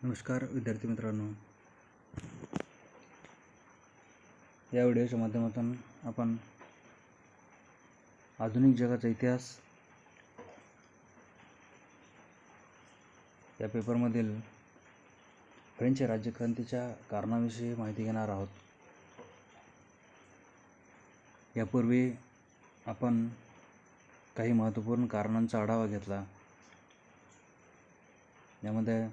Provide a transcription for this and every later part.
नमस्कार विद्यार्थी मित्रांनो, या व्हिडिओच्या माध्यमातून आपण आधुनिक जगाचा इतिहास या पेपरमधील फ्रेंच राज्यक्रांतीच्या कारणाविषयी माहिती घेणार आहोत. यापूर्वी आपण काही महत्त्वपूर्ण कारणांचा आढावा घेतला. यामध्ये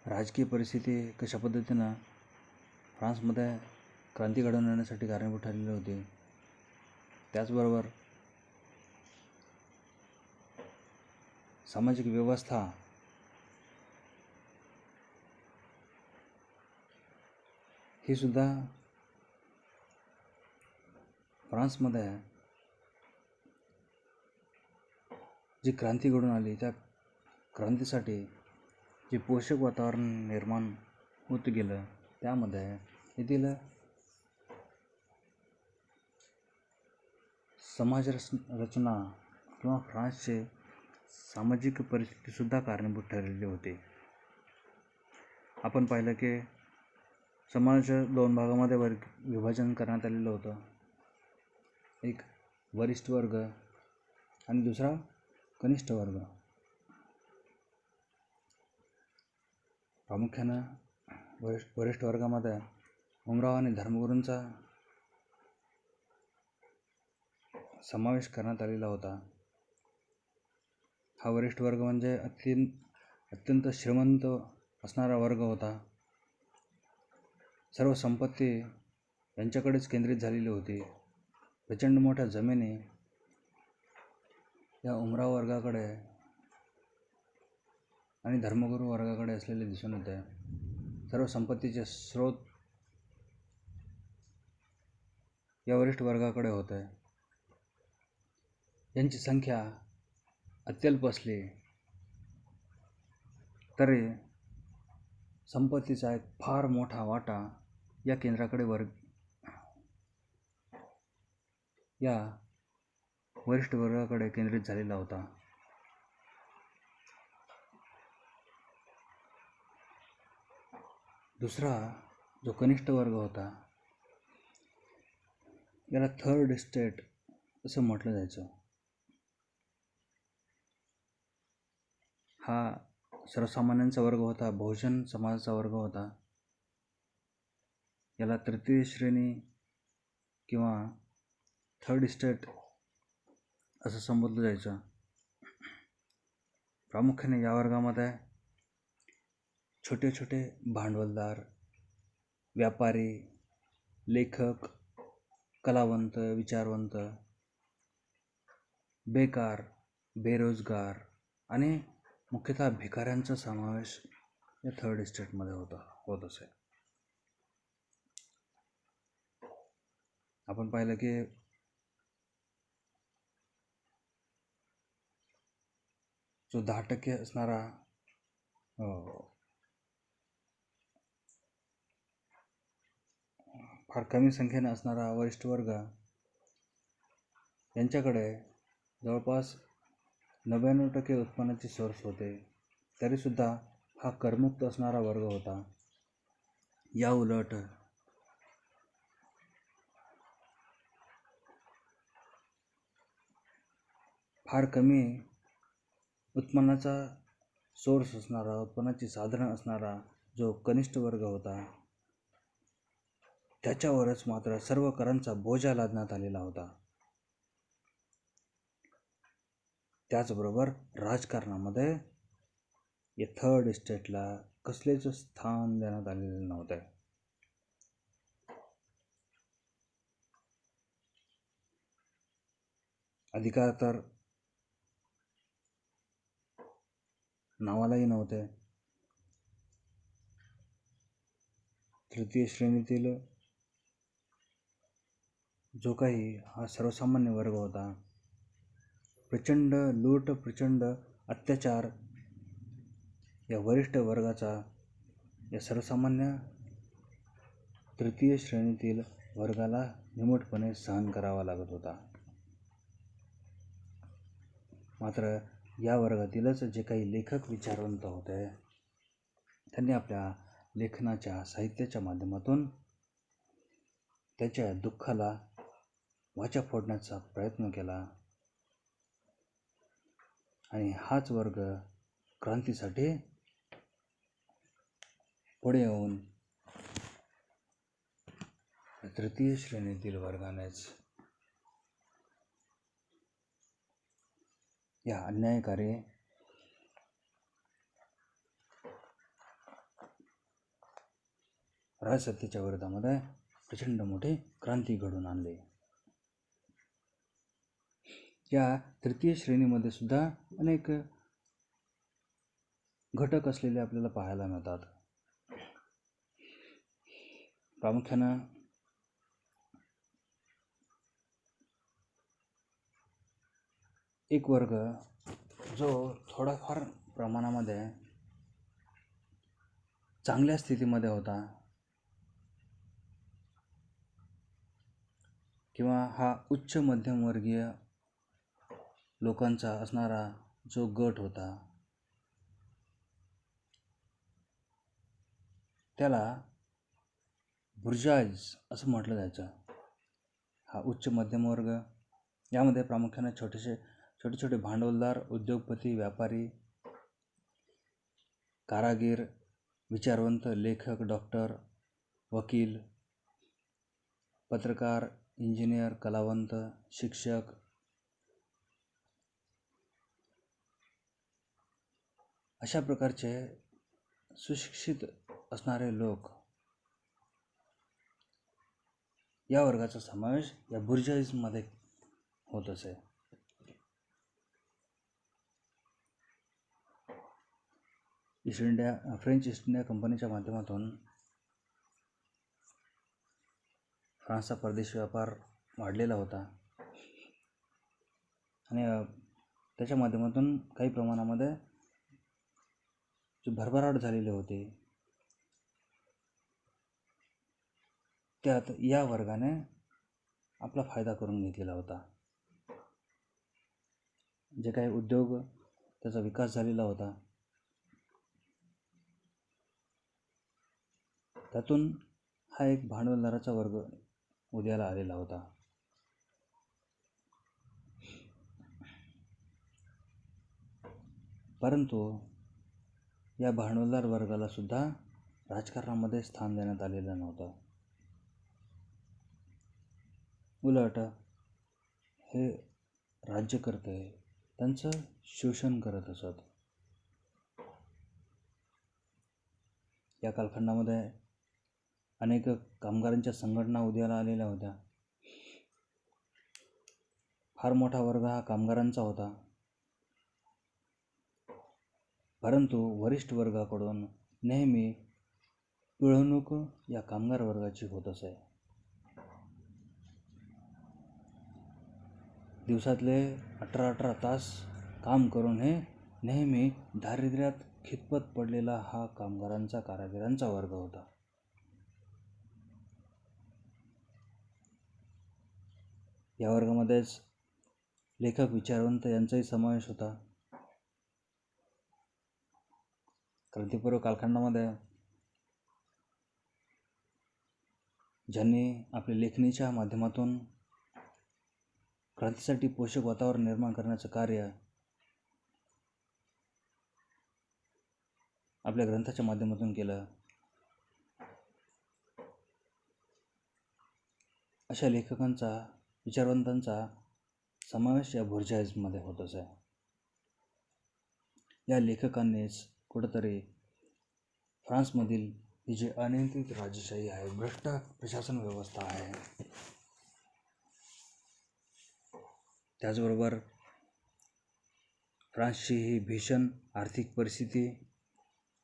राजकीय परिस्थिती कशा पद्धतीनं फ्रान्समध्ये क्रांती घडवून आणण्यासाठी कारणीभूत ठरलेली होती, त्याचबरोबर सामाजिक व्यवस्था ही सुद्धा फ्रान्समध्ये जी क्रांती घडून आली त्या क्रांतीसाठी जे पोषक वातावरण निर्माण होत गेलं, त्यामध्ये येथील समाज रचना किंवा फ्रान्सचे सामाजिक परिस्थितीसुद्धा कारणीभूत ठरलेली होती. आपण पाहिलं की समाजाच्या दोन भागामध्ये विभाजन करण्यात आलेलं होतं. एक वरिष्ठ वर्ग आणि दुसरा कनिष्ठ वर्ग. प्रामुख्यानं वरिष्ठ वर्गामध्ये उमराव आणि धर्मगुरूंचा समावेश करण्यात आलेला होता. हा वरिष्ठ वर्ग म्हणजे अत्यंत श्रीमंत असणारा वर्ग होता. सर्व संपत्ती यांच्याकडेच केंद्रित झालेली होती. प्रचंड मोठ्या जमिनी या उमराव वर्गाकडे आणि धर्मगुरू वर्गाकडे असलेले दिसून येते. सर्व संपत्तीचे स्रोत या वरिष्ठ वर्गाकडे होते. यांची संख्या अत्यल्प असली तरी संपत्तीचा एक फार मोठा वाटा या केंद्राकडे या वरिष्ठ वर्गाकडे केंद्रित झालेला होता. दुसरा जो कनिष्ठ वर्ग होता, याला थर्ड इस्टेट असं म्हटलं जायचं. हा सर्वसामान्यांचा वर्ग होता, बहुजन समाजाचा वर्ग होता. याला तृतीय श्रेणी किंवा थर्ड इस्टेट असं संबोधलं जायचं. प्रामुख्याने या वर्गामध्ये छोटे छोटे भांडवलदार, व्यापारी, लेखक, कलावंत, विचारवंत, बेकार, बेरोजगार आणि मुख्यतः भिकाऱ्यांचा समावेश या थर्ड इस्टेटमध्ये होत असे. आपण पाहिलं की जो 10% असणारा फार कमी संख्येने असणारा वरिष्ठ वर्ग, यांच्याकडे जवळपास 99% उत्पन्नाची सोर्स होते. तरीसुद्धा हा करमुक्त असणारा वर्ग होता. या उलट फार कमी उत्पन्नाचा सोर्स असणारा, उत्पन्नाची साधनं असणारा जो कनिष्ठ वर्ग होता, त्याच्यावरच मात्र सर्व करांचा बोजा लादण्यात आलेला होता. त्याचबरोबर राजकारणामध्ये या थर्ड इस्टेटला कसलेच स्थान देण्यात आलेले नव्हते. अधिकार तर नावालाही नव्हते. तृतीय श्रेणीतील जो काही हा सर्वसामान्य वर्ग होता, प्रचंड लूट, प्रचंड अत्याचार या वरिष्ठ वर्गाचा या सर्वसामान्य तृतीय श्रेणीतील वर्गाला निमूटपणे सहन करावा लागत होता. मात्र या वर्गातीलच जे काही लेखक, विचारवंत होते, त्यांनी आपल्या लेखनाच्या साहित्याच्या माध्यमातून त्याच्या दुःखाला वाचा फोडण्याचा प्रयत्न केला आणि हाच वर्ग क्रांतीसाठी पुढे येऊन तृतीय श्रेणीतील वर्गानेच या अन्यायकारी राजसत्तेच्या विरोधामध्ये प्रचंड मोठी क्रांती घडवून आणली. या तृतीय श्रेणीमध्ये सुद्धा अनेक घटक असलेले आपल्याला पाहायला मिळतात. प्रामुख्यानं एक वर्ग जो थोडाफार प्रमाणामध्ये चांगल्या स्थितीमध्ये होता किंवा हा उच्च मध्यमवर्गीय लोकांचा असणारा जो गट होता त्याला बुर्जाईज असं म्हटलं जायचं. हा उच्च मध्यमवर्ग यामध्ये प्रामुख्याने छोटे छोटे भांडवलदार, उद्योगपती, व्यापारी, कारागीर, विचारवंत, लेखक, डॉक्टर, वकील, पत्रकार, इंजिनियर, कलावंत, शिक्षक अशा प्रकारचे सुशिक्षित असणारे लोक या वर्गाचा समावेश या बुर्जाईजमध्ये होत असे. फ्रेंच ईस्ट इंडिया कंपनीच्या माध्यमातून फ्रान्सचा परदेशी व्यापार वाढलेला होता आणि त्याच्या माध्यमातून काही प्रमाणामध्ये जी भरभराट झालेली होती त्यात या वर्गाने आपला फायदा करून घेतलेला होता. जे काही उद्योग त्याचा विकास झालेला होता त्यातून हा एक भांडवलदाराचा वर्ग उदयाला आलेला होता. परंतु या भांडवलदार वर्गाला सुद्धा राजकारणामध्ये स्थान देण्यात आलेलं नव्हतं. उलट हे राज्यकर्ते त्यांचं शोषण करत असत. या कालखंडामध्ये अनेक कामगारांच्या संघटना उदयाला आलेल्या होत्या. फार मोठा वर्ग हा कामगारांचा होता. परंतु वरिष्ठ वर्गाकडून नेहमी पिळवणूक या कामगार वर्गाची होत असे. दिवसातले 18 तास काम करून हे नेहमी दारिद्र्यात खितपत पडलेला हा कामगारांचा, कारागिरांचा वर्ग होता. या वर्गामध्येच लेखक, विचारवंत यांचाही समावेश होता. क्रांतीपूर्व कालखंडामध्ये ज्यांनी आपल्या लेखणीच्या माध्यमातून क्रांतीसाठी पोषक वातावरण निर्माण करण्याचं कार्य आपल्या ग्रंथाच्या माध्यमातून केलं, अशा लेखकांचा, विचारवंतांचा समावेश या बुर्जाईजमध्ये होत असे. या लेखकांनीच कुठंतरी फ्रान्समधील ही जी अनियंत्रित राजेशाही आहे, भ्रष्ट प्रशासन व्यवस्था आहे, त्याचबरोबर फ्रान्सची ही भीषण आर्थिक परिस्थिती,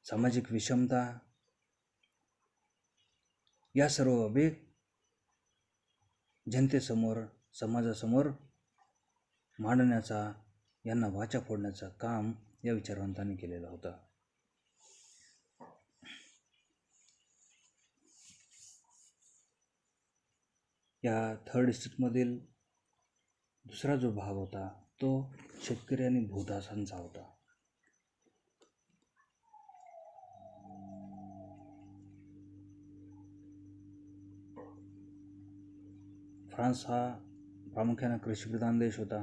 सामाजिक विषमता या सर्व बाबी जनतेसमोर, समाजासमोर मांडण्याचा, यांना वाचा फोडण्याचं काम या विचारवंतांनी केलेलं होतं. या थर्ड इस्टेटमधील दुसरा जो भाग होता तो शेतकरी आणि भूदासांचा होता. फ्रान्स हा प्रामुख्याने कृषीप्रधान देश होता,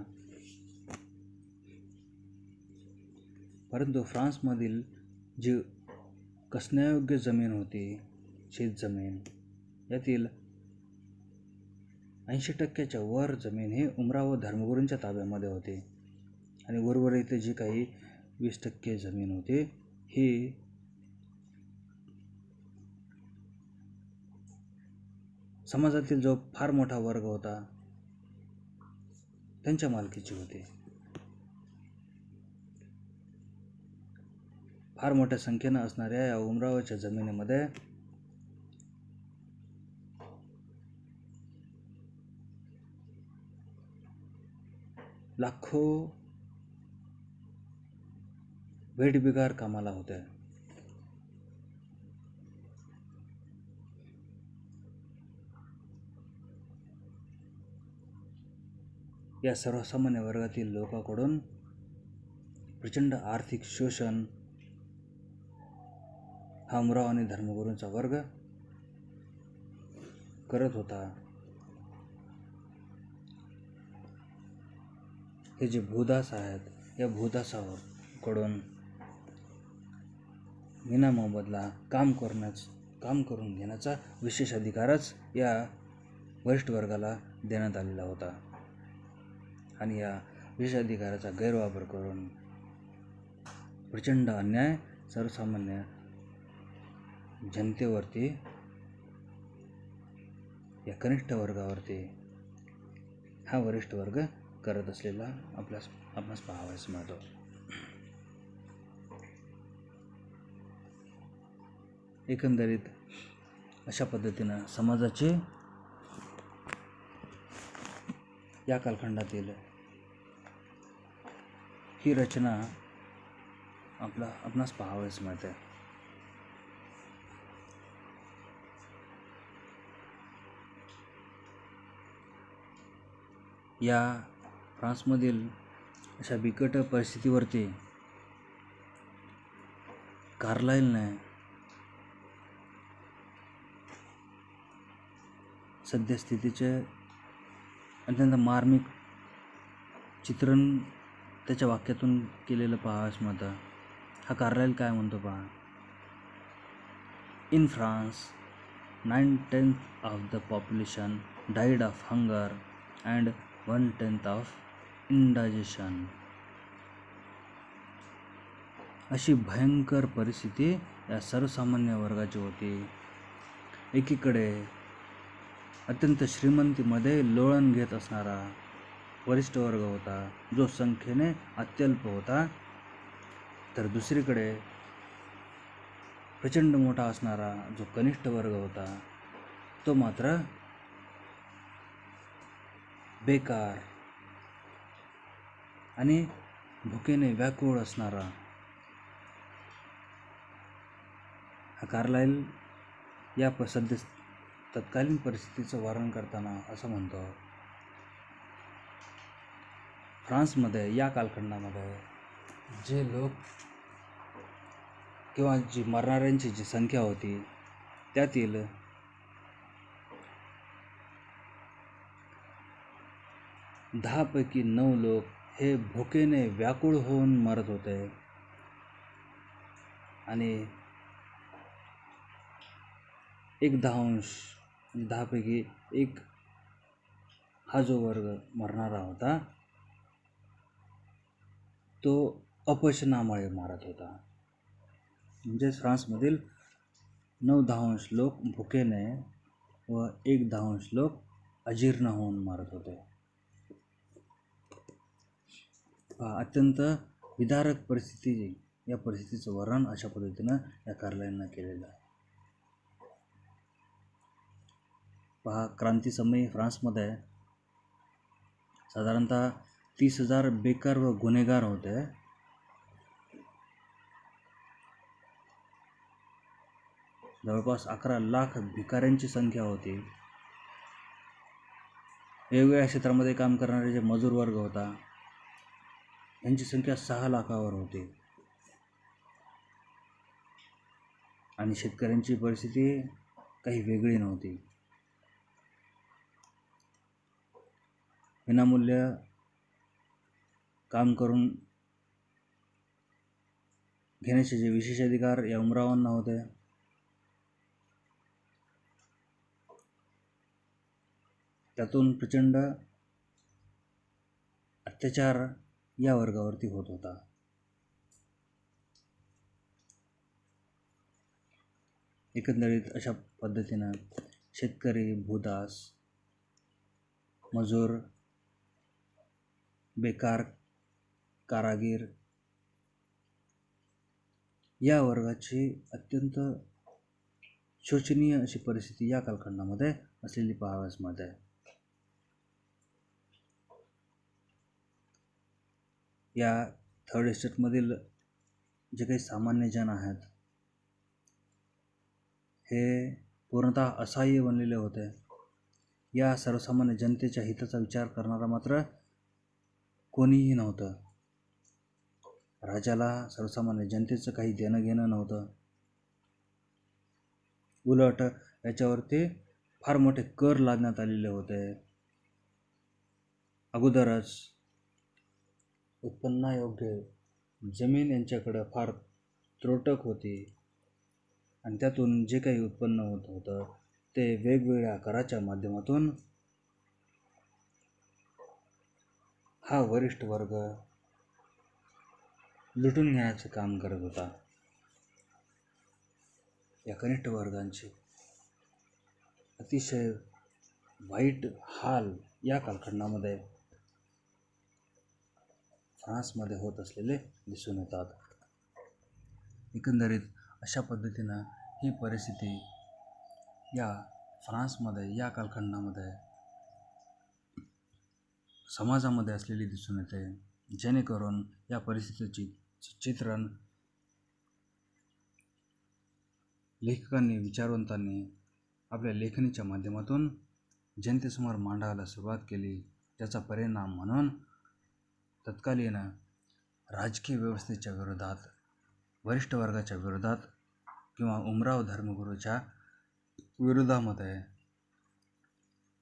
परंतु फ्रान्समधील जी कसण्यायोग्य जमीन होती, शेतजमीन, यातील 80% वर जमीन ही उमराव व धर्मगुरूंच्या ताब्यामध्ये होती आणि उर्वरित जी काही 20% जमीन होती ही समाजातील जो फार मोठा वर्ग होता त्यांच्या मालकीची होती. फार मोठ्या संख्येनं असणाऱ्या या उमरावाच्या जमिनीमध्ये लाखो वेठबिगार कामाला होते. या सर्वसामान्य वर्गातील लोकांकडून प्रचंड आर्थिक शोषण हा उमराव आणि धर्मगुरूंचा वर्ग करत होता. हे जे भूदास आहेत या भूदासाकडून विनामोबदला काम करून घेण्याचा विशेष अधिकारच या वरिष्ठ वर्गाला देण्यात आलेला होता आणि या विशेष अधिकाराचा गैरवापर करून प्रचंड अन्याय सर्वसामान्य जनतेवरती, या कनिष्ठ वर्गावरती हा वरिष्ठ वर्ग करत असलेला आपणास पाहावयास मिळतो. एकंदरीत अशा पद्धतीनं समाजाची या कालखंडातील ही रचना आपणास पाहावयास मिळते. या फ्रान्समधील अशा बिकट परिस्थितीवरती कार्लाइलने सद्यस्थितीचे अत्यंत मार्मिक चित्रण त्याच्या वाक्यातून केलेलं पाहावयास मिळतं. हा कार्लाइल काय म्हणतो पहा. In France 9/10 of the population died of hunger and 1/10 of indigestion. अशी भयंकर परिस्थिती या सर्वसामान्य वर्गाची होती. एकीकडे अत्यंत श्रीमंतीमध्ये लोळण घेत असणारा वरिष्ठ वर्ग होता जो संख्येने अत्यल्प होता, तर दुसरीकडे प्रचंड मोठा असणारा जो कनिष्ठ वर्ग होता तो मात्र बेकार आणि भुकेने व्याकुळ असणारा. हा कार्लाइल या सध्या तत्कालीन परिस्थितीचं वर्णन करताना असं म्हणतो, फ्रान्समध्ये या कालखंडामध्ये जे लोक किंवा जी मरणाऱ्यांची जी संख्या होती त्यातील 10पैकी 9 लोक हे भुकेने व्याकुळ होऊन मरत होते आणि 1/10 10पैकी 1 हा जो वर्ग मरणारा होता तो अपचनामुळे मारत होता. म्हणजेच फ्रान्समधील 9/10 लोक भुकेने व 1/10 लोक अजीर्ण होऊन मारत होते. अत्यंत विदारक परिस्थिती, या परिस्थितीचं वर्णन अशा पद्धतीनं या कार्लाइलनं केलेलं आहे. पहा, क्रांतीसमयी फ्रान्समध्ये साधारणतः 30,000 बेकार व गुन्हेगार होते. जवळपास 11 लाख भिकाऱ्यांची संख्या होती. वेगवेगळ्या क्षेत्रामध्ये काम करणारे जे मजूर वर्ग होता यांची संख्या 6 लाखावर होती आणि शेतकऱ्यांची परिस्थिती काही वेगळी नव्हती. विनामूल्य काम करून घेण्याचे जे विशेष अधिकार या उमरावांना होते, त्यातून प्रचंड अत्याचार या वर्गावरती होत होता. एकंदरीत अशा पद्धतीनं शेतकरी, भूदास, मजूर, बेकार, कारागीर या वर्गाची अत्यंत शोचनीय अशी परिस्थिती या कालखंडामध्ये असलेली पाहावयास मिळते. या थर्ड एस्टेटमधील जे काही सामान्य जन आहेत हे पूर्णतः असहाय्य बनलेले होते. या सर्वसामान्य जनतेच्या हिताचा विचार करणारा मात्र कोणीही नव्हतं. राजाला सर्वसामान्य जनतेचं काही देणं घेणं नव्हतं. उलट याच्यावरती फार मोठे कर लादण्यात आलेले होते. अगोदरच उत्पन्नायोग्य जमीन यांच्याकडं फार त्रोटक होती आणि त्यातून जे काही उत्पन्न होत होतं ते वेगवेगळ्या कराच्या माध्यमातून हा वरिष्ठ वर्ग लुटून घेण्याचे काम करत होता. या कनिष्ठ वर्गांचे अतिशय वाईट हाल या कालखंडामध्ये फ्रान्समध्ये होत असलेले दिसून येतात. एकंदरीत अशा पद्धतीनं ही परिस्थिती या फ्रान्समध्ये या कालखंडामध्ये समाजामध्ये असलेली दिसून येते, जेणेकरून या परिस्थितीचे चित्रण लेखकांनी, विचारवंतांनी आपल्या लेखणीच्या माध्यमातून जनतेसमोर मांडायला सुरुवात केली. त्याचा परिणाम म्हणून तत्कालीन राजकीय व्यवस्थेच्या विरोधात, वरिष्ठ वर्गाच्या विरोधात किंवा उमराव धर्मगुरूच्या विरोधामध्ये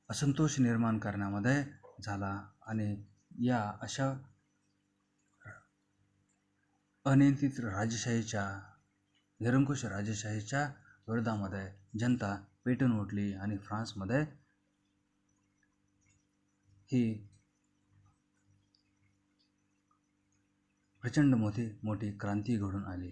असंतोष निर्माण करण्यामध्ये झाला आणि या अशा अनियंत्रित राजेशाहीच्या, निरंकुश राजेशाहीच्या विरोधामध्ये जनता पेटून उठली आणि फ्रान्समध्ये ही प्रचंड मोठी क्रांती घडून आली.